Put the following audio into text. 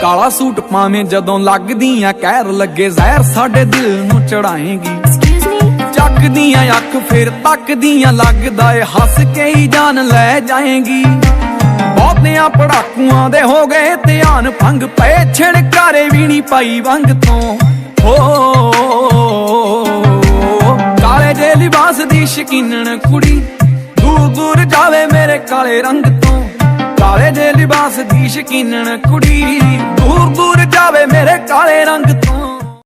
ਕਾਲਾ ਸੂਟ ਪਾਵੇਂ ਜਦੋਂ ਲੱਗਦੀਆਂ ਕਹਿਰ ਲੱਗੇ ਜ਼ਹਿਰ ਸਾਡੇ ਦਿਲ ਨੂੰ ਚੜਾਏਂਗੀ। ਚੱਕਦੀਆਂ ਅੱਖ ਫਿਰ ਤੱਕਦੀਆਂ ਲੱਗਦਾ ਏ ਹੱਸ ਕੇ ਹੀ ਜਾਨ ਲੈ ਜਾਏਂਗੀ। ਬਹੁਤਿਆਂ ਪੜਾਕੂਆਂ ਦੇ ਹੋ ਗਏ ਧਿਆਨ ਭੰਗ ਪਏ ਛਿੜਕਾਰੇ ਵੀ ਨਹੀਂ ਪਾਈ ਵੰਗ ਤੋਂ। ਹੋ ਕਾਲੇ ਜੇ ਲਿਬਾਸ ਦੀ ਸ਼ਕੀਨਣ ਕੁੜੀ ਦੂਰ ਦੂਰ ਜਾਵੇ ਮੇਰੇ ਕਾਲੇ ਰੰਗ ਤੋਂ। ਕਾਲੇ ਜੇ ਲਿਬਾਸ ਦੀ ਸ਼ਕੀਨਣ ਕੁੜੀ ਦੂਰ ਦੂਰ ਜਾਵੇ ਮੇਰੇ ਕਾਲੇ ਰੰਗ ਤੋਂ।